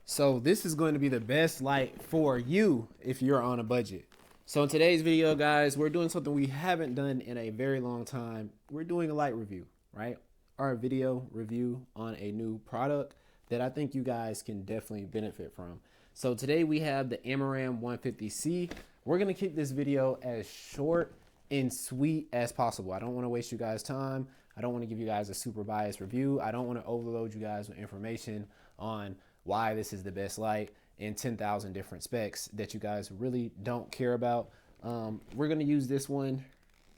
So this is going to be the best light for you if you're on a budget. So in today's video, guys, we're doing something we haven't done in a very long time. We're doing a light review, right? Our video review on a new product that I think you guys can definitely benefit from. So today we have the Amaram 150C. We're gonna keep this video as short and sweet as possible. I don't wanna waste you guys' time. I don't wanna give you guys a super biased review. I don't wanna overload you guys with information on why this is the best light and 10,000 different specs that you guys really don't care about. We're gonna use this one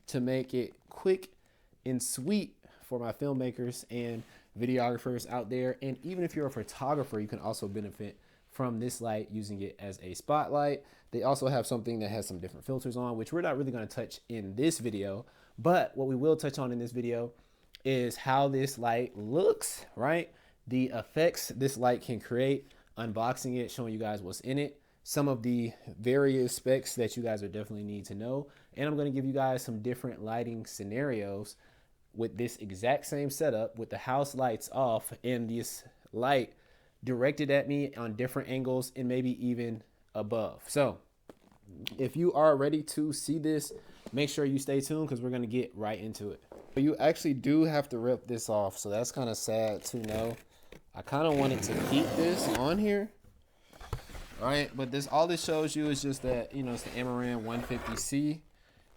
to make it quick and sweet for my filmmakers and videographers out there. And even if you're a photographer, you can also benefit from this light using it as a spotlight. They also have something that has some different filters on, which we're not really gonna touch in this video, but what we will touch on in this video is how this light looks, right? The effects this light can create, unboxing it, showing you guys what's in it, some of the various specs that you guys are definitely need to know. And I'm going to give you guys some different lighting scenarios with this exact same setup with the house lights off and this light directed at me on different angles and maybe even above. So if you are ready to see this, make sure you stay tuned because we're going to get right into it. But you actually do have to rip this off, so that's kind of sad to know. I kind of wanted to keep this on here, right? But all this shows you is just that, you know, it's the Amaram 150C,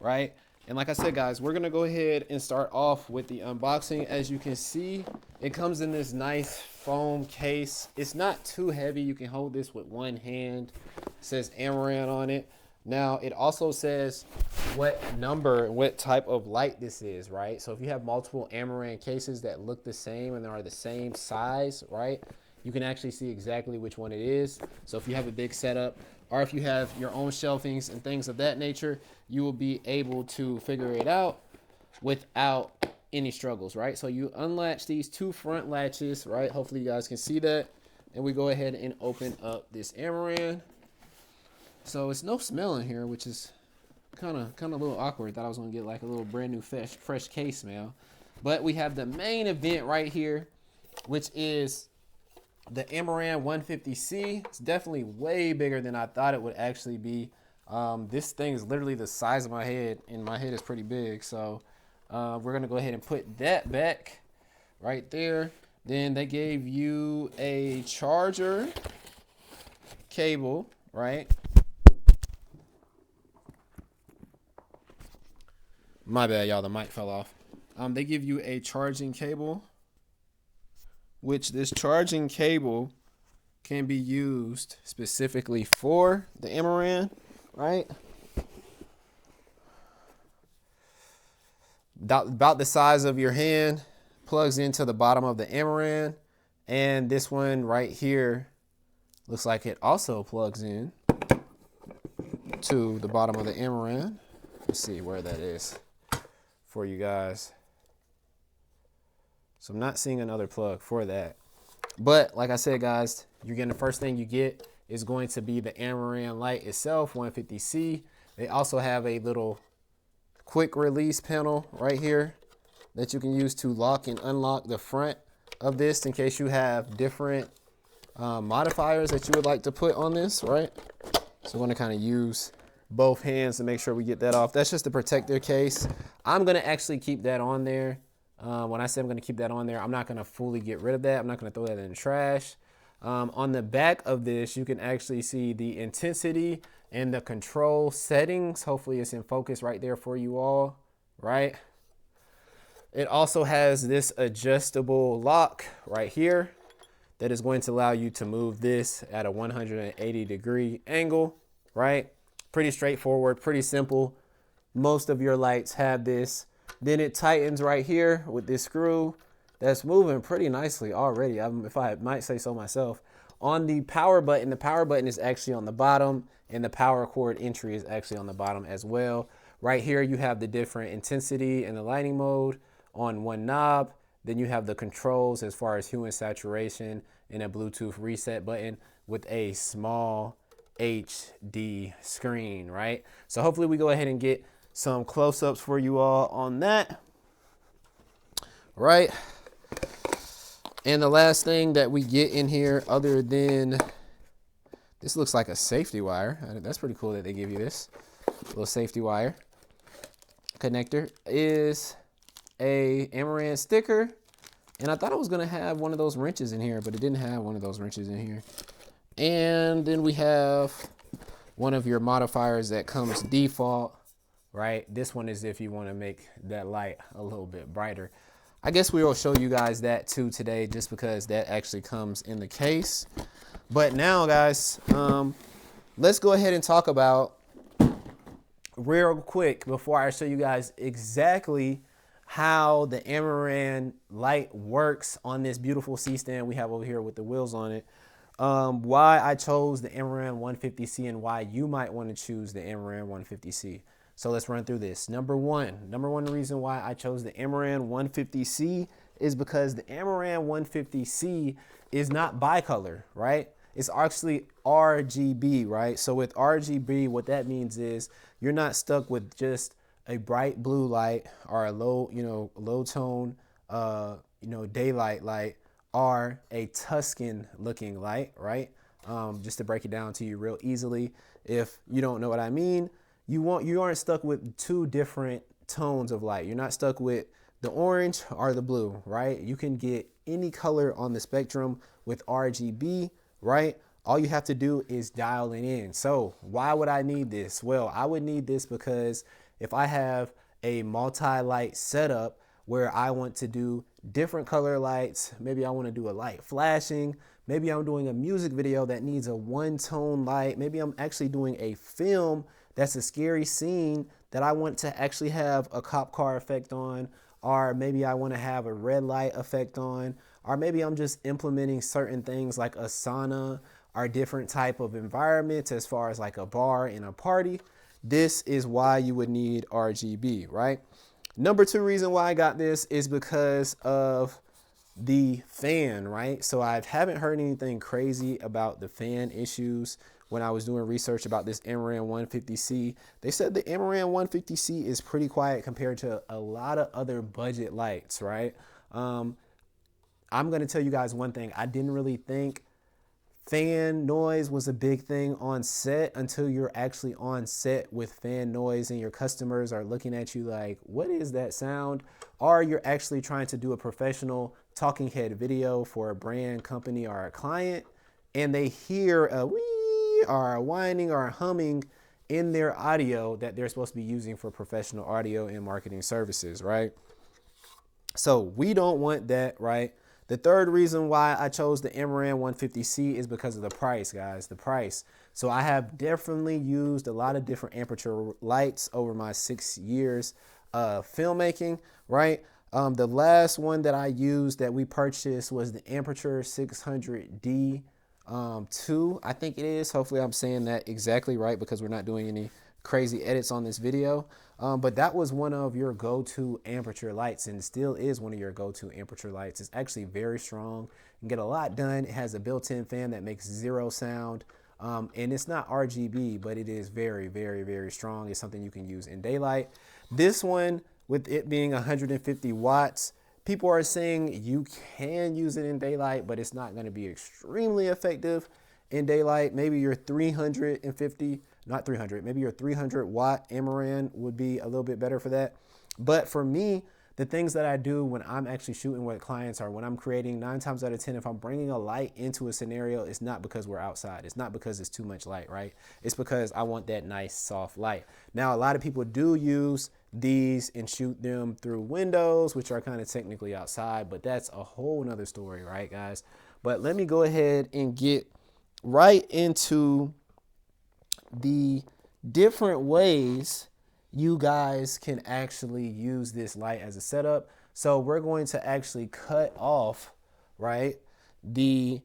right? And like I said, guys, we're going to go ahead and start off with the unboxing. As you can see, it comes in this nice foam case. It's not too heavy. You can hold this with one hand. It says Amaram on it. Now, it also says what number, what type of light this is, right? So if you have multiple Amaram cases that look the same and they are the same size, right, you can actually see exactly which one it is. So if you have a big setup or if you have your own shelvings and things of that nature, you will be able to figure it out without any struggles, right? So you unlatch these two front latches, right? Hopefully you guys can see that. And we go ahead and open up this Amaram. So it's no smell in here, which is kind of a little awkward. Thought I was gonna get like a little brand new fresh case smell. But we have the main event right here, which is the Amaram 150C. It's definitely way bigger than I thought it would actually be. This thing is literally the size of my head, and my head is pretty big. So we're gonna go ahead and put that back right there. Then they gave you a charger cable, right? My bad, y'all, the mic fell off. They give you a charging cable, which this charging cable can be used specifically for the Amaram, right? About the size of your hand, plugs into the bottom of the Amaram, and this one right here looks like it also plugs in to the bottom of the Amaram. Let's see where that is for you guys. So I'm not seeing another plug for that. But like I said, guys, you're getting the first thing you get is going to be the Amaram light itself, 150C. They also have a little quick release panel right here that you can use to lock and unlock the front of this in case you have different modifiers that you would like to put on this, right? So we're gonna kind of use both hands to make sure we get that off. That's just the protector case. I'm gonna actually keep that on there. When I say I'm gonna keep that on there, I'm not gonna fully get rid of that. I'm not gonna throw that in the trash. On the back of this, you can actually see the intensity and the control settings. Hopefully it's in focus right there for you all, right? It also has this adjustable lock right here that is going to allow you to move this at a 180-degree angle, right? Pretty straightforward, pretty simple. Most of your lights have this. Then it tightens right here with this screw that's moving pretty nicely already, if I might say so myself. On the power button is actually on the bottom, and the power cord entry is actually on the bottom as well. Right here you have the different intensity and the lighting mode on one knob. Then you have the controls as far as hue and saturation and a Bluetooth reset button with a small HD screen, right? So hopefully we go ahead and get some close-ups for you all on that, right? And the last thing that we get in here, other than This looks like a safety wire. That's pretty cool that they give you this little safety wire connector. Is a Amaran sticker, and I thought it was gonna have one of those wrenches in here, but it didn't have one of those wrenches in here. And then we have one of your modifiers that comes default, right? This one is if you want to make that light a little bit brighter. I guess we will show you guys that too today, just because that actually comes in the case. But now, guys, let's go ahead and talk about real quick before I show you guys exactly how the Amaran light works on this beautiful C-stand we have over here with the wheels on it. Why I chose the Amaran 150C and why you might want to choose the Amaran 150C. So let's run through this. Number one reason why I chose the Amaran 150C is because the Amaran 150C is not bicolor, right? It's actually RGB, right? So with RGB, what that means is you're not stuck with just a bright blue light or a low tone, daylight light, or a Tuscan looking light, right? Just to break it down to you real easily, if you don't know what I mean, you aren't stuck with two different tones of light. You're not stuck with the orange or the blue, right? You can get any color on the spectrum with RGB, right? All you have to do is dial it in. So why would I need this? Well, I would need this because if I have a multi-light setup where I want to do different color lights, maybe I want to do a light flashing, maybe I'm doing a music video that needs a one-tone light, maybe I'm actually doing a film that's a scary scene that I want to actually have a cop car effect on, or maybe I want to have a red light effect on, or maybe I'm just implementing certain things like a sauna or different type of environments as far as like a bar and a party. This is why you would need RGB, right? Number two reason why I got this is because of the fan, right? So I haven't heard anything crazy about the fan issues. When I was doing research about this Amaran 150C, they said the Amaran 150C is pretty quiet compared to a lot of other budget lights, right? I'm going to tell you guys one thing. I didn't really think fan noise was a big thing on set until you're actually on set with fan noise and your customers are looking at you like, what is that sound? Or you're actually trying to do a professional talking head video for a brand, company, or a client, and they hear a wee or a whining or a humming in their audio that they're supposed to be using for professional audio and marketing services, right? So we don't want that, right? The third reason why I chose the Amaran 150C is because of the price, guys, the price. So I have definitely used a lot of different aperture lights over my 6 years of filmmaking, right? The last one that I used that we purchased was the Aperture 600D 2, I think it is. Hopefully I'm saying that exactly right because we're not doing any crazy edits on this video. But that was one of your go-to aperture lights and still is one of your go-to aperture lights. It's actually very strong and get a lot done. It has a built-in fan that makes zero sound. And it's not RGB, but it is very, very, very strong. It's something you can use in daylight. This one, with it being 150 watts, people are saying you can use it in daylight, but it's not going to be extremely effective in daylight. Maybe your 350, not 300, maybe your 300 watt Amaran would be a little bit better for that. But for me, the things that I do when I'm actually shooting with clients or when I'm creating, 9 times out of 10, if I'm bringing a light into a scenario, it's not because we're outside. It's not because it's too much light, right? It's because I want that nice soft light. Now, a lot of people do use these and shoot them through windows, which are kind of technically outside, but that's a whole nother story, right, guys? But let me go ahead and get right into the different ways you guys can actually use this light as a setup. So we're going to actually cut off, right, the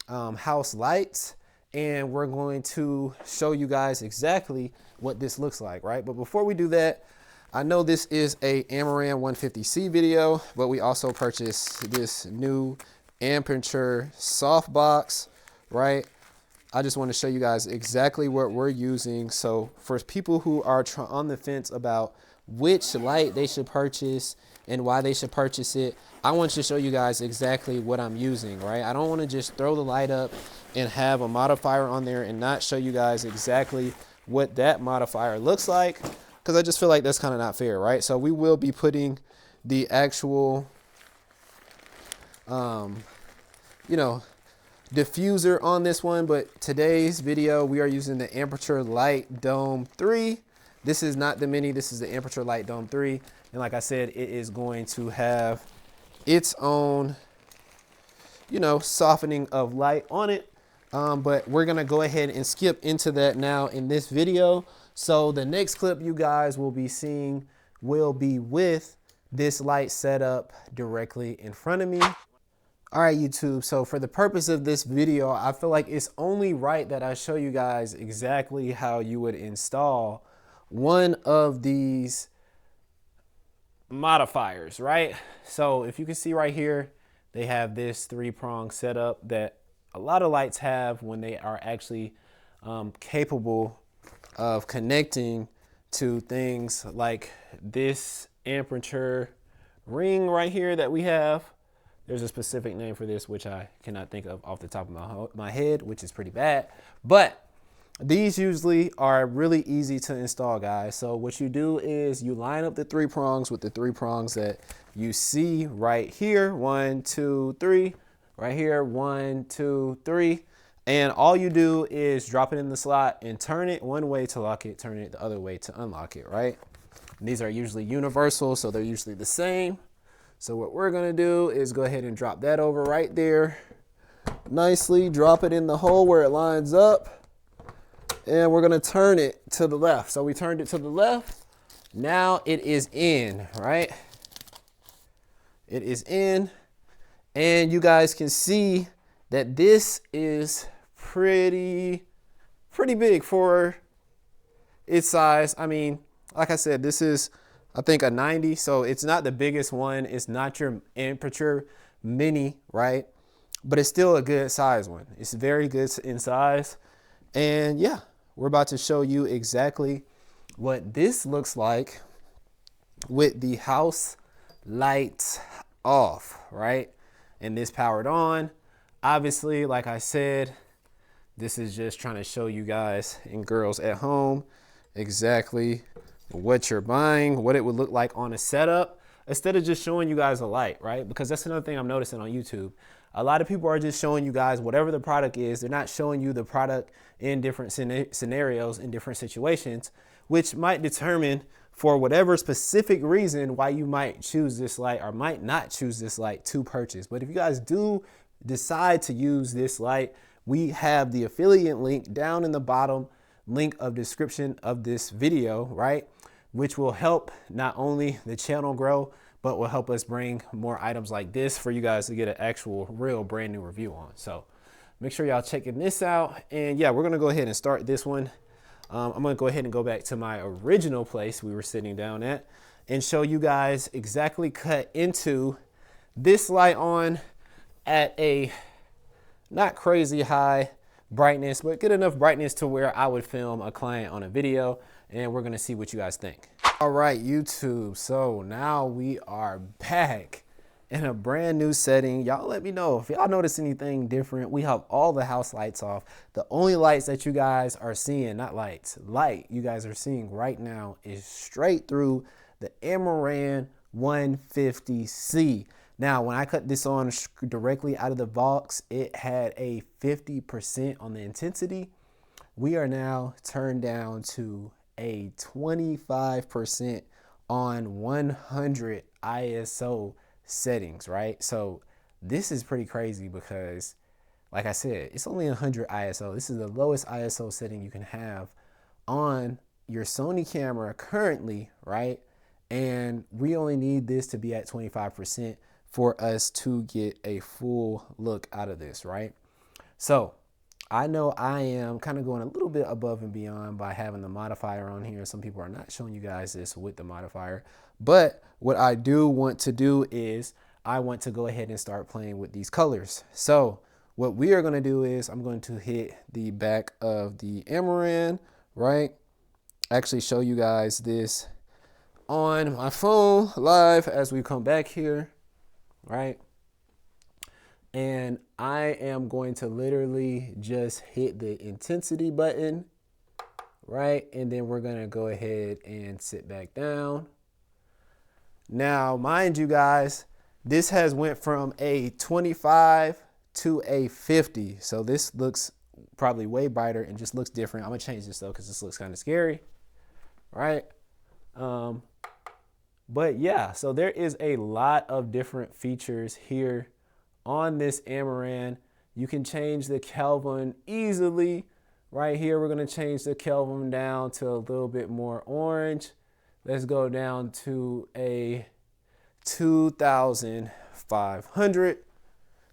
house lights, and we're going to show you guys exactly what this looks like, right? But before we do that, I know this is a Amaran 150C video, but we also purchased this new Aperture softbox, right? I just want to show you guys exactly what we're using. So for people who are on the fence about which light they should purchase and why they should purchase it, I want to show you guys exactly what I'm using, right? I don't want to just throw the light up and have a modifier on there and not show you guys exactly what that modifier looks like, because I just feel like that's kind of not fair, right? So we will be putting the actual, you know, diffuser on this one, but today's video we are using the Aperture Light Dome 3. This is not the mini, this is the Aperture Light Dome 3, and like I said, it is going to have its own, you know, softening of light on it. But we're gonna go ahead and skip into that now in this video. So the next clip you guys will be seeing will be with this light set up directly in front of me. All right, YouTube, so for the purpose of this video, I feel like it's only right that I show you guys exactly how you would install one of these modifiers, right? So if you can see right here, they have this 3-prong setup that a lot of lights have when they are actually capable of connecting to things like this aperture ring right here that we have. There's a specific name for this, which I cannot think of off the top of my head, which is pretty bad. But these usually are really easy to install, guys. So what you do is you line up the 3 prongs with the 3 prongs that you see right here. 1, 2, 3. Right here, 1, 2, 3. And all you do is drop it in the slot and turn it one way to lock it, turn it the other way to unlock it, right? And these are usually universal, so they're usually the same. So what we're gonna do is go ahead and drop that over right there. Nicely drop it in the hole where it lines up. And we're gonna turn it to the left. So we turned it to the left. Now it is in, right? It is in. And you guys can see that this is pretty big for its size. I mean, like I said, this is, I think, a 90, so it's not the biggest one. It's not your Aperture Mini, right? But it's still a good size one. It's very good in size. And yeah, we're about to show you exactly what this looks like with the house lights off, right? And this powered on. Obviously, like I said, this is just trying to show you guys and girls at home exactly what you're buying, what it would look like on a setup, instead of just showing you guys a light, right? Because that's another thing I'm noticing on YouTube. A lot of people are just showing you guys whatever the product is. They're not showing you the product in different scenarios, in different situations, which might determine for whatever specific reason why you might choose this light or might not choose this light to purchase. But if you guys do decide to use this light, we have the affiliate link down in the bottom link of description of this video, right? Which will help not only the channel grow, but will help us bring more items like this for you guys to get an actual real brand new review on. So make sure y'all checking this out. And yeah, we're gonna go ahead and start this one. I'm gonna go ahead and go back to my original place we were sitting down at and show you guys exactly cut into this light on at a not crazy high brightness, but good enough brightness to where I would film a client on a video, and we're gonna see what you guys think. All right, YouTube, so now we are back in a brand new setting. Y'all let me know if y'all notice anything different. We have all the house lights off. The only lights that you guys are seeing, not lights, light you guys are seeing right now is straight through the Amaran 150C. Now, when I cut this on directly out of the box, it had a 50% on the intensity. We are now turned down to a 25% on 100 ISO settings, right? So this is pretty crazy because, like I said, it's only 100 ISO. This is the lowest ISO setting you can have on your Sony camera currently, right? And we only need this to be at 25% for us to get a full look out of this, right? So I know I am kind of going a little bit above and beyond by having the modifier on here. Some people are not showing you guys this with the modifier, but what I do want to do is I want to go ahead and start playing with these colors. So what we are going to do is I'm going to hit the back of the Amaran, right? Actually show you guys this on my phone live as we come back here, right? And I am going to literally just hit the intensity button, right? And then we're gonna go ahead and sit back down. Now, mind you guys, this has went from a 25 to a 50. So this looks probably way brighter and just looks different. I'm gonna change this though, because this looks kind of scary, right? But yeah, so there is a lot of different features here on this Amaran. You can change the Kelvin easily. Right here, we're gonna change the Kelvin down to a little bit more orange. Let's go down to a 2,500.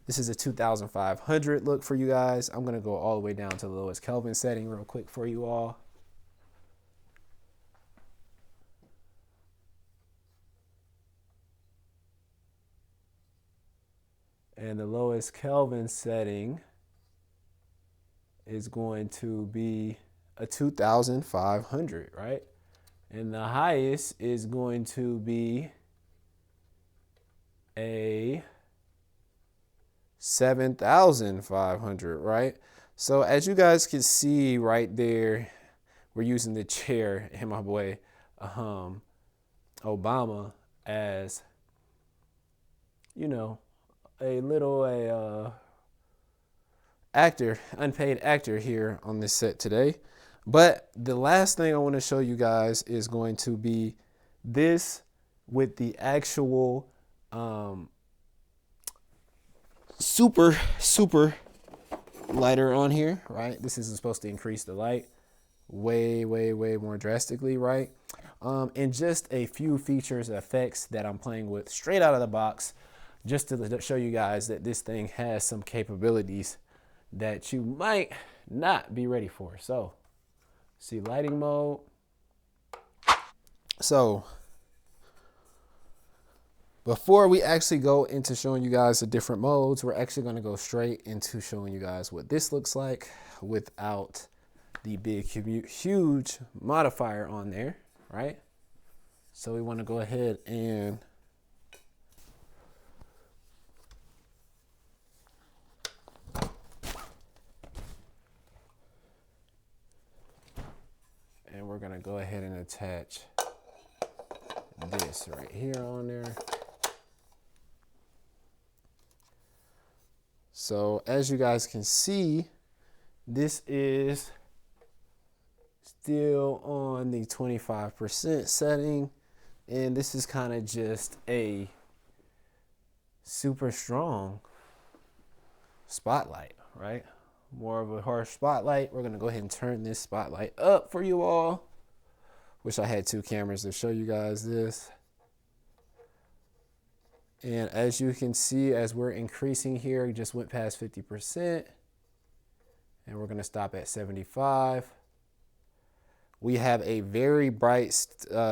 This is a 2,500 look for you guys. I'm gonna go all the way down to the lowest Kelvin setting real quick for you all. And the lowest Kelvin setting is going to be a 2,500, right? And the highest is going to be a 7,500, right? So as you guys can see right there, we're using the chair and my boy Obama as, you know, a little actor, unpaid actor here on this set today. But the last thing I want to show you guys is going to be this with the actual super lighter on here, right? This is supposed to increase the light way more drastically, right? And just a few features, effects that I'm playing with straight out of the box, just to show you guys that this thing has some capabilities that you might not be ready for. So, see lighting mode. So, before we actually go into showing you guys the different modes, we're actually going to go straight into showing you guys what this looks like without the big, huge modifier on there, right? So we want to go ahead and we're going to go ahead and attach this right here on there. So as you guys can see, this is still on the 25% setting, and this is kind of just a super strong spotlight, right? More of a harsh spotlight. We're gonna go ahead and turn this spotlight up for you all. Wish I had two cameras to show you guys this. And as you can see, as we're increasing here, it just went past 50%. And we're gonna stop at 75. We have a very bright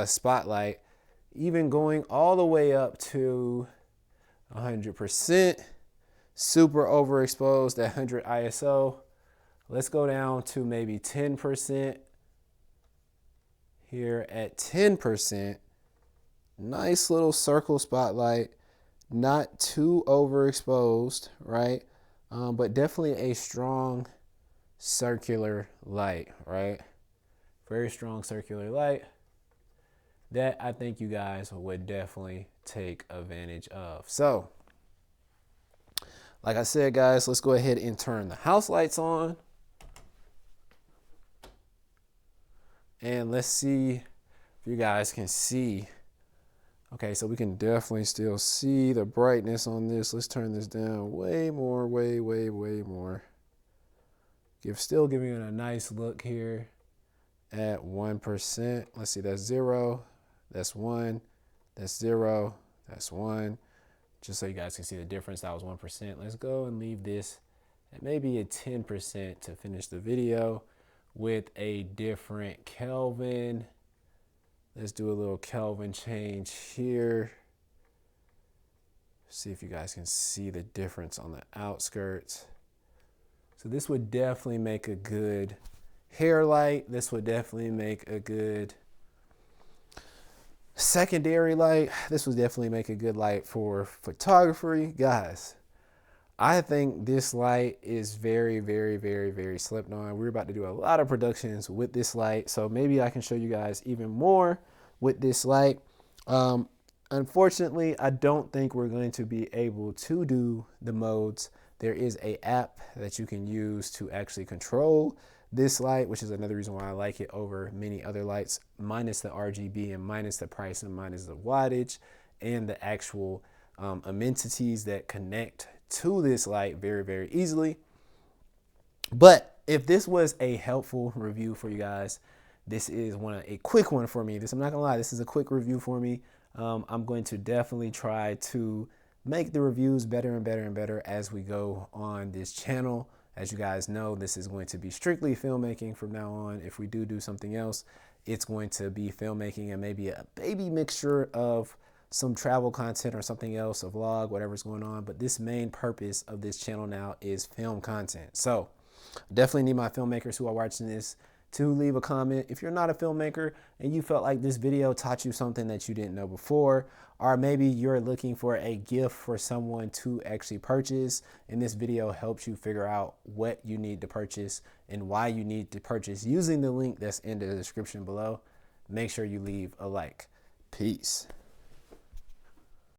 spotlight, even going all the way up to 100%. Super overexposed at 100 ISO. Let's go down to maybe 10%. Here at 10%, nice little circle spotlight, not too overexposed, right? But definitely a strong circular light, right? Very strong circular light that I think you guys would definitely take advantage of. So, like I said, guys, let's go ahead and turn the house lights on. And let's see if you guys can see. Okay, so we can definitely still see the brightness on this. Let's turn this down way more, way more. Still giving it a nice look here at 1%. Let's see, that's 0, that's 1, that's 0, that's 1. Just so you guys can see the difference, that was 1%. Let's go and leave this at maybe a 10% to finish the video with a different Kelvin. Let's do a little Kelvin change here. See if you guys can see the difference on the outskirts. So this would definitely make a good hair light. This would definitely make a good Secondary light, this would definitely make a good light for photography. Guys, I think this light is very, very, very, very slept on. We're about to do a lot of productions with this light, so maybe I can show you guys even more with this light. Unfortunately, I don't think we're going to be able to do the modes. There is an app that you can use to actually control this light, which is another reason why I like it over many other lights, minus the RGB and minus the price and minus the wattage and the actual amenities that connect to this light very, very easily. But if this was a helpful review for you guys, this is a quick one for me. I'm not gonna lie, this is a quick review for me. I'm going to definitely try to make the reviews better and better and better as we go on this channel. As you guys know, this is going to be strictly filmmaking from now on. If we do something else, it's going to be filmmaking and maybe a baby mixture of some travel content or something else, a vlog, whatever's going on. But this main purpose of this channel now is film content. So definitely need my filmmakers who are watching this to leave a comment. If you're not a filmmaker and you felt like this video taught you something that you didn't know before, or maybe you're looking for a gift for someone to actually purchase, and this video helps you figure out what you need to purchase and why you need to purchase using the link that's in the description below, make sure you leave a like. Peace.